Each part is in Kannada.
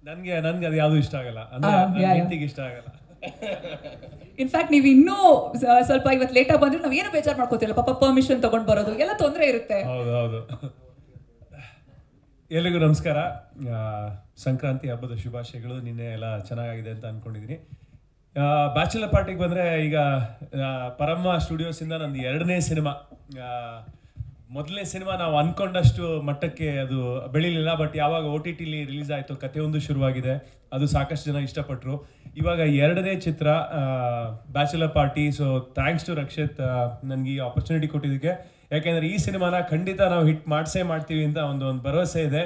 ನನ್ಗೆ ಅದು ಯಾವುದು ಇಷ್ಟ ಆಗಲ್ಲ ಅಂದ್ರೆ ಹೆಂಡತಿಗೆ ಇಷ್ಟ ಆಗಲ್ಲ. ಇನ್ಫ್ಯಾಕ್ಟ್ ನೀವು ಇನ್ನೂ ಸ್ವಲ್ಪ ಇವತ್ತು ಲೇಟ್ ಆಗಿ ಬಂದ್ರೆ ನಾವು ಏನು ಬೇಜಾರು ಮಾಡ್ಕೋತಿಲ್ಲ, ಪಾಪ ಪರ್ಮಿಷನ್ ತಗೊಂಡ್ ಬರೋದು ಎಲ್ಲ ತೊಂದರೆ ಇರುತ್ತೆ. ಹೌದು. ಎಲ್ಲಿಗೂ ನಮಸ್ಕಾರ. ಸಂಕ್ರಾಂತಿ ಹಬ್ಬದ ಶುಭಾಶಯಗಳು. ನಿನ್ನೆ ಎಲ್ಲ ಚೆನ್ನಾಗಿದೆ ಅಂತ ಅನ್ಕೊಂಡಿದ್ದೀನಿ. ಬ್ಯಾಚುಲರ್ ಪಾರ್ಟಿಗೆ ಬಂದರೆ ಈಗ ಪರಮ್ಮ ಸ್ಟುಡಿಯೋಸಿಂದ ನಂದು 2ನೇ ಸಿನಿಮಾ. ಮೊದಲನೇ ಸಿನಿಮಾ ನಾವು ಅಂದ್ಕೊಂಡಷ್ಟು ಮಟ್ಟಕ್ಕೆ ಅದು ಬೆಳಿಲಿಲ್ಲ, ಬಟ್ ಯಾವಾಗ OTT ರಿಲೀಸ್ ಆಯಿತು ಕತೆ ಒಂದು ಶುರುವಾಗಿದೆ, ಅದು ಸಾಕಷ್ಟು ಜನ ಇಷ್ಟಪಟ್ಟರು. ಇವಾಗ 2ನೇ ಚಿತ್ರ bachelor party. So thanks to Rakshit ನನಗೆ ಈ ಆಪರ್ಚುನಿಟಿ ಕೊಟ್ಟಿದ್ದಕ್ಕೆ. ಯಾಕೆಂದರೆ ಈ ಸಿನಿಮಾನ ಖಂಡಿತ ನಾವು ಹಿಟ್ ಮಾಡ್ತೀವಿ ಅಂತ ಒಂದು ಭರವಸೆ ಇದೆ,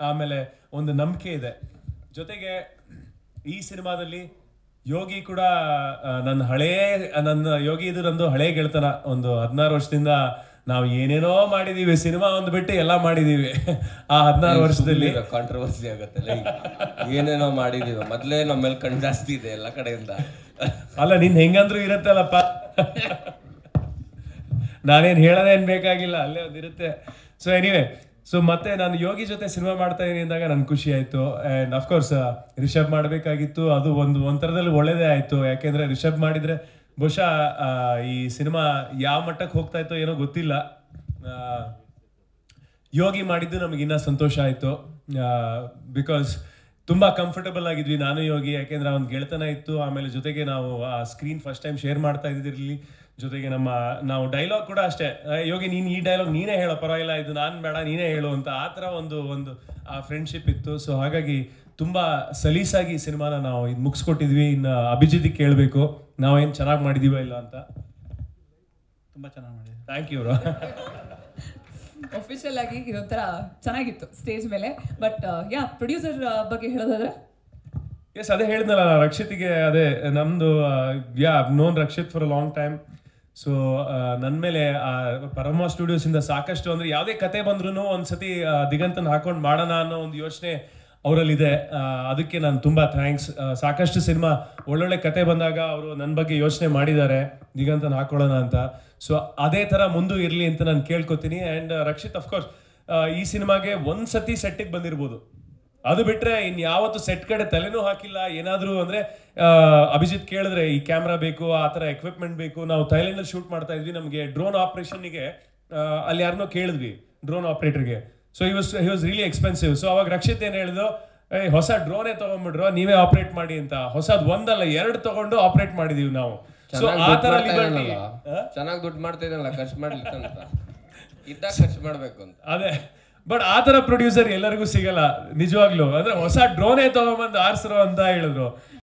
ಆಮೇಲೆ ಒಂದು ನಂಬಿಕೆ ಇದೆ. ಜೊತೆಗೆ ಈ ಸಿನಿಮಾದಲ್ಲಿ ಯೋಗಿ ಕೂಡ ನನ್ನ ಯೋಗಿ ಇದು ನಂದು ಹಳೇ ಗೆಳತನ. ಒಂದು 16 ವರ್ಷದಿಂದ ನಾವು ಏನೇನೋ ಮಾಡಿದೀವಿ, ಸಿನಿಮಾ ಒಂದು ಬಿಟ್ಟು ಎಲ್ಲ ಮಾಡಿದೀವಿ. ಆ 16 ವರ್ಷದಲ್ಲಿ ಕಾಂಟ್ರವರ್ಸಿ ಆಗತ್ತಲ್ಲ, ಏನೇನೋ ಮಾಡಿದೀವಿ. ಮೊದಲೇ ನಮ್ಮ ಮೇಲೆ ಕಣ್ಣು ಜಾಸ್ತಿ ಇದೆ ಎಲ್ಲ ಕಡೆಯಿಂದ. ಅಲ್ಲ, ನಿನ್ ಹೆಂಗಂದ್ರೂ ಇರತ್ತಲ್ಲಪ್ಪ, ನಾನೇನು ಹೇಳೋದೇನು ಬೇಕಾಗಿಲ್ಲ, ಅಲ್ಲೇ ಒಂದಿರುತ್ತೆ. ಸೊ ಎನಿವೆ, ಸೊ ಮತ್ತೆ ನಾನು ಯೋಗಿ ಜೊತೆ ಸಿನಿಮಾ ಮಾಡ್ತಾ ಇದೀನಿ ಅಂದಾಗ ನನ್ಗೆ ಖುಷಿ ಆಯಿತು. ಆ್ಯಂಡ್ ಅಫ್ಕೋರ್ಸ್ ರಿಷಬ್ ಮಾಡಬೇಕಾಗಿತ್ತು, ಅದು ಒಂಥರದಲ್ಲಿ ಒಳ್ಳೇದೇ ಆಯಿತು. ಯಾಕೆಂದರೆ ರಿಷಬ್ ಮಾಡಿದರೆ ಬಹುಶಃ ಈ ಸಿನಿಮಾ ಯಾವ ಮಟ್ಟಕ್ಕೆ ಹೋಗ್ತಾ ಇತ್ತೋ ಏನೋ ಗೊತ್ತಿಲ್ಲ. ಯೋಗಿ ಮಾಡಿದ್ದು ನಮಗಿನ್ನ ಸಂತೋಷ ಆಯಿತು, ಬಿಕಾಸ್ ತುಂಬ ಕಂಫರ್ಟಬಲ್ ಆಗಿದ್ವಿ ನಾನು ಯೋಗಿ. ಯಾಕೆಂದರೆ ಒಂದು ಗೆಳೆತನ ಇತ್ತು, ಆಮೇಲೆ ಜೊತೆಗೆ ನಾವು ಆ ಸ್ಕ್ರೀನ್ ಫಸ್ಟ್ ಟೈಮ್ ಶೇರ್ ಮಾಡ್ತಾ ಇದ್ದಿರಲಿ. ಜೊತೆಗೆ ನಾವು ಡೈಲಾಗ್ ಕೂಡ ಅಷ್ಟೇ, ಯೋಗಿ ನೀನು ಈ ಡೈಲಾಗ್ ನೀನೇ ಹೇಳೋ, ಪರವಾಗಿಲ್ಲ ಇದು ನಾನು ಬೇಡ ನೀನೇ ಹೇಳು ಅಂತ, ಆ ಥರ ಒಂದು ಆ ಫ್ರೆಂಡ್ಶಿಪ್ ಇತ್ತು. ಸೊ ಹಾಗಾಗಿ ತುಂಬ ಸಲೀಸಾಗಿ ಸಿನಿಮಾನ ನಾವು ಇದು ಮುಗಿಸ್ಕೊಟ್ಟಿದ್ವಿ. ಇನ್ನು ಅಭಿಜಿತ್ ಕೇಳಬೇಕು ನಾವೇನು ಚೆನ್ನಾಗಿ ಮಾಡಿದೀವ ಇಲ್ಲ ಅಂತ. ತುಂಬ ಚೆನ್ನಾಗಿ ಮಾಡಿದ್ವಿ. Thank you. ಅಫಿಷಿಯಲ್ ಆಗಿ ಇದೊಂಥರ ಚೆನ್ನಾಗಿತ್ತು ಸ್ಟೇಜ್ ಮೇಲೆ. ಬಟ್ ಪ್ರೊಡ್ಯೂಸರ್ ಬಗ್ಗೆ ಹೇಳೋದಾದ್ರೆ, ಎಸ್, ಅದೇ ಹೇಳಿದ್ನಲ್ಲ ರಕ್ಷಿತ್ಗೆ, ಅದೇ ನಮ್ಮದು known Rakshit for a long time. So ನನ್ನ ಮೇಲೆ ಪರಮ ಸ್ಟುಡಿಯೋಸಿಂದ ಸಾಕಷ್ಟು, ಅಂದರೆ ಯಾವುದೇ ಕತೆ ಬಂದ್ರೂ ಒಂದ್ಸತಿ ದಿಗಂತನ ಹಾಕೊಂಡು ಮಾಡೋಣ ಅನ್ನೋ ಒಂದು ಯೋಚನೆ ಅವರಲ್ಲಿದೆ. ಅದಕ್ಕೆ ನಾನು ತುಂಬ ಥ್ಯಾಂಕ್ಸ್. ಸಾಕಷ್ಟು ಸಿನಿಮಾ ಒಳ್ಳೊಳ್ಳೆ ಕತೆ ಬಂದಾಗ ಅವರು ನನ್ನ ಬಗ್ಗೆ ಯೋಚನೆ ಮಾಡಿದ್ದಾರೆ ದಿಗಂತನ ಹಾಕೊಳ್ಳೋಣ ಅಂತ. ಸೊ ಅದೇ ಥರ ಮುಂದೂ ಇರಲಿ ಅಂತ ನಾನು ಕೇಳ್ಕೊತೀನಿ. ಆ್ಯಂಡ್ ರಕ್ಷಿತ್ ಅಫ್ಕೋರ್ಸ್ ಈ ಸಿನಿಮಾಗೆ ಒಂದ್ಸತಿ ಸೆಟ್ಟಿಗೆ ಬಂದಿರ್ಬೋದು, ಅದು ಬಿಟ್ಟರೆ ಇನ್ಯಾವತ್ತು ಸೆಟ್ ಕಡೆ ತಲೆನೂ ಹಾಕಿಲ್ಲ. ಏನಾದರೂ ಅಂದರೆ ಅಭಿಜಿತ್ ಕೇಳಿದ್ರೆ ಈ ಕ್ಯಾಮ್ರಾ ಬೇಕು, ಆ ಥರ ಎಕ್ವಿಪ್ಮೆಂಟ್ ಬೇಕು. ನಾವು ಥೈಲ್ಯಾಂಡಲ್ಲಿ ಶೂಟ್ ಮಾಡ್ತಾ ಇದ್ವಿ, ನಮಗೆ ಡ್ರೋನ್ ಆಪ್ರೇಷನ್ಗೆ ಅಲ್ಲಿ ಯಾರನ್ನೋ ಕೇಳಿದ್ವಿ, ಡ್ರೋನ್ ಆಪ್ರೇಟರ್ಗೆ. So he was really expensive. So ಅವಾಗ ರಕ್ಷಿತ್ ಏನು ಹೇಳಿದ್ರು, ಹೊಸ ಡ್ರೋನೇ ತೊಗೊಂಡ್ಬಿಡ್ರು, ನೀವೇ ಆಪ್ರೇಟ್ ಮಾಡಿ ಅಂತ. ಹೊಸದು ಒಂದಲ್ಲ 2 ತೊಗೊಂಡು ಆಪ್ರೇಟ್ ಮಾಡಿದೀವಿ ನಾವು. ಸೊ ಆ ಥರ ಚೆನ್ನಾಗಿ ದುಡ್ಡು ಮಾಡ್ತಾ ಇದ್ದಲ್ಲ, ಖರ್ಚು ಮಾಡ್ಲಿಕ್ಕೆ ಅಂತ ಇದ್ದಾಗ ಖರ್ಚು ಮಾಡ್ಬೇಕು ಅಂತ. ಅದೇ, ಬಟ್ ಆ ಥರ ಪ್ರೊಡ್ಯೂಸರ್ ಎಲ್ಲರಿಗೂ ಸಿಗಲ್ಲ ನಿಜವಾಗ್ಲೂ. ಅಂದ್ರೆ ಹೊಸ ಡ್ರೋನೇ ತಗೊಂಬಂದು ಆರಿಸ್ರು ಅಂತ ಹೇಳಿದ್ರು.